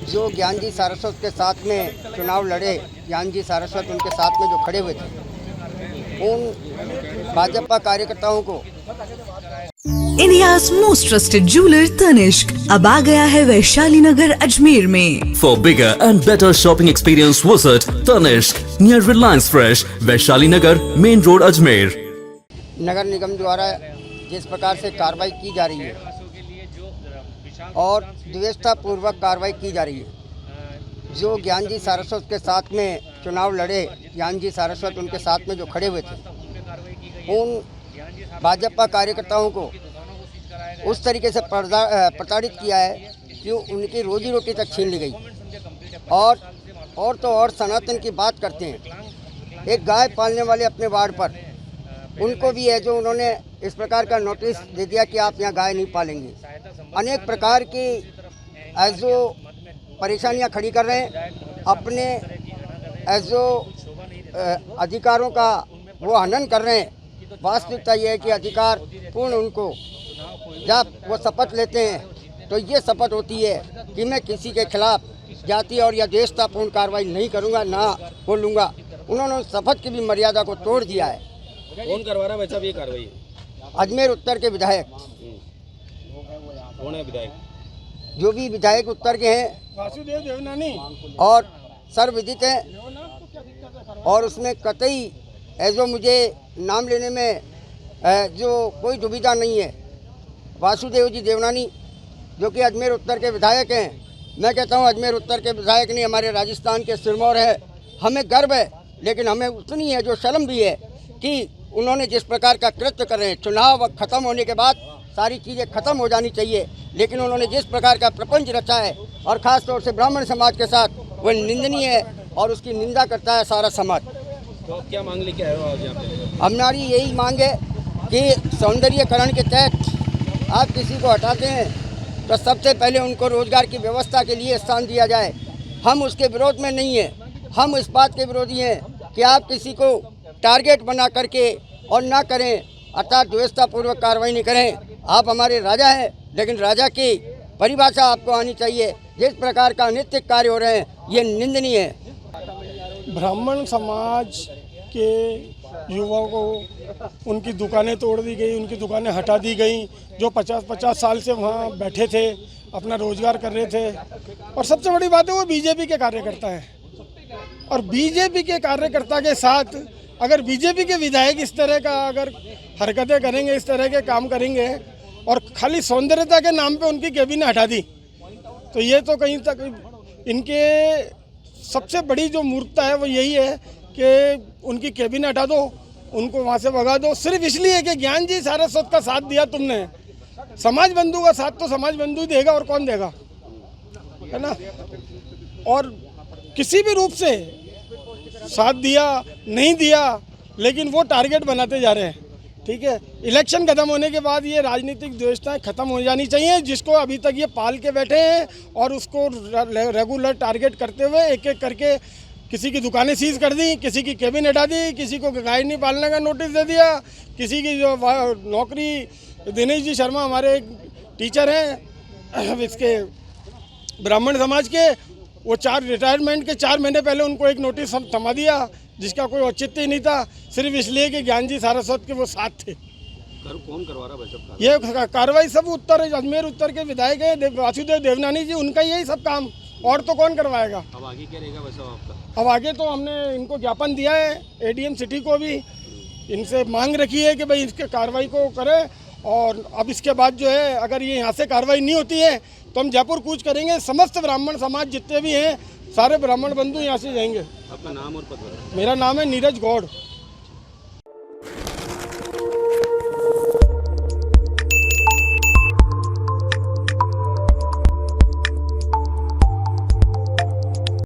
जो ज्ञानजी सारस्वत के साथ में चुनाव लड़े, ज्ञानजी सारस्वत उनके साथ में जो खड़े हुए थे, उन भाजपा कार्यकर्ताओं को India's most trusted jeweler Tanishq अब आ गया है वैशाली नगर अजमेर में। For bigger and better shopping experience, visit Tanishq near Reliance Fresh, Vaishali Nagar, Main Road, Ajmer. नगर निगम द्वारा जिस प्रकार से कार्रवाई की जा रही है और द्वेषतापूर्वक कार्रवाई की जा रही है, जो ज्ञानजी सारस्वत के साथ में चुनाव लड़े, ज्ञानजी सारस्वत उनके साथ में जो खड़े हुए थे, उन भाजपा कार्यकर्ताओं को उस तरीके से प्रताड़ित किया है कि उनकी रोजी रोटी तक छीन ली गई। और सनातन की बात करते हैं। एक गाय पालने वाले अपने वार्ड पर, उनको भी है जो उन्होंने इस प्रकार का नोटिस दे दिया कि आप यहाँ गाय नहीं पालेंगे। अनेक प्रकार की ऐसो परेशानियाँ खड़ी कर रहे हैं, अपने ऐसो अधिकारों का वो हनन कर रहे हैं। वास्तविकता ये है कि अधिकार पूर्ण उनको, जब वो शपथ लेते हैं तो ये शपथ होती है कि मैं किसी के खिलाफ जाति और या देशतापूर्ण कार्रवाई नहीं करूँगा, ना बोलूँगा। उन्होंने शपथ की भी मर्यादा को तोड़ दिया है। कौन करवा रहा है वैसा ये कार्रवाई? अजमेर उत्तर के विधायक। कौन है विधायक? जो भी विधायक उत्तर के हैं, वासुदेव देवनानी, और सर्वविदित हैं, और उसमें कतई ऐसो मुझे नाम लेने में जो कोई दुविधा नहीं है। वासुदेव जी देवनानी जो कि अजमेर उत्तर के विधायक हैं। मैं कहता हूं अजमेर उत्तर के विधायक नहीं, हमारे राजस्थान के सिरमौर है। हमें गर्व है, लेकिन हमें उतनी है जो शर्म भी है कि उन्होंने जिस प्रकार का कृत्य कर रहे हैं। चुनाव ख़त्म होने के बाद सारी चीज़ें ख़त्म हो जानी चाहिए, लेकिन उन्होंने जिस प्रकार का प्रपंच रचा है और ख़ास तौर से ब्राह्मण समाज के साथ, वह निंदनीय है और उसकी निंदा करता है सारा समाज। तो क्या मांग लेके आए हो आज यहाँ पे? हमारी यही मांग है कि सौंदर्यकरण के तहत आप किसी को हटाते हैं तो सबसे पहले उनको रोजगार की व्यवस्था के लिए स्थान दिया जाए। हम उसके विरोध में नहीं हैं, हम इस बात के विरोधी हैं कि आप किसी को टारगेट बना करके और ना करें, अर्थात द्वेषतापूर्वक कार्रवाई नहीं करें। आप हमारे राजा हैं, लेकिन राजा की परिभाषा आपको आनी चाहिए। जिस प्रकार का अनैतिक कार्य हो रहे हैं, ये निंदनीय है। ब्राह्मण समाज के युवाओं को उनकी दुकानें तोड़ दी गई, उनकी दुकानें हटा दी गई, जो 50-50 साल से वहाँ बैठे थे, अपना रोजगार कर रहे थे। और सबसे बड़ी बात है वो बीजेपी के कार्यकर्ता हैं। और बीजेपी के कार्यकर्ता के साथ अगर बीजेपी के विधायक इस तरह का अगर हरकतें करेंगे, इस तरह के काम करेंगे और खाली सौंदर्यता के नाम पे उनकी कैबिनेट हटा दी, तो ये तो कहीं तक इनके सबसे बड़ी जो मूर्खता है वो यही है कि उनकी कैबिनेट हटा दो, उनको वहाँ से भगा दो, सिर्फ इसलिए कि ज्ञानजी सारस्वत का साथ दिया तुमने। समाज बंधु का साथ तो समाज बंधु ही देगा, और कौन देगा, है ना। और किसी भी रूप से साथ दिया नहीं दिया, लेकिन वो टारगेट बनाते जा रहे हैं। ठीक है, इलेक्शन खत्म होने के बाद ये राजनीतिक द्वेषताएं खत्म हो जानी चाहिए, जिसको अभी तक ये पाल के बैठे हैं, और उसको रेगुलर टारगेट करते हुए एक एक करके किसी की दुकानें सीज कर दी, किसी की केबिन हटा दी, किसी को गाय नहीं पालने का नोटिस दे दिया, किसी की जो नौकरी, दिनेश जी शर्मा हमारे एक टीचर हैं इसके ब्राह्मण समाज के, वो रिटायरमेंट के 4 महीने पहले उनको एक नोटिस थमा दिया, जिसका कोई औचित्य ही नहीं था, सिर्फ इसलिए कि ज्ञानजी सारस्वत के वो साथ थे। कौन करवा रहा है? ये कार्रवाई सब अजमेर उत्तर के विधायक है वासुदेव देवनानी जी, उनका यही सब काम, और तो कौन करवाएगा। अब आगे क्या रहेगा वैसा आपका? अब आगे तो हमने इनको ज्ञापन दिया है, एडीएम सिटी को भी इनसे मांग रखी है कि भाई इसके कार्रवाई को करें। और अब इसके बाद जो है, अगर ये यहाँ से कार्रवाई नहीं होती है तो हम जयपुर कूच करेंगे। समस्त ब्राह्मण समाज जितने भी हैं, सारे ब्राह्मण बंधु यहाँ से जाएंगे। आपका नाम और पद? मेरा नाम है नीरज गौड़।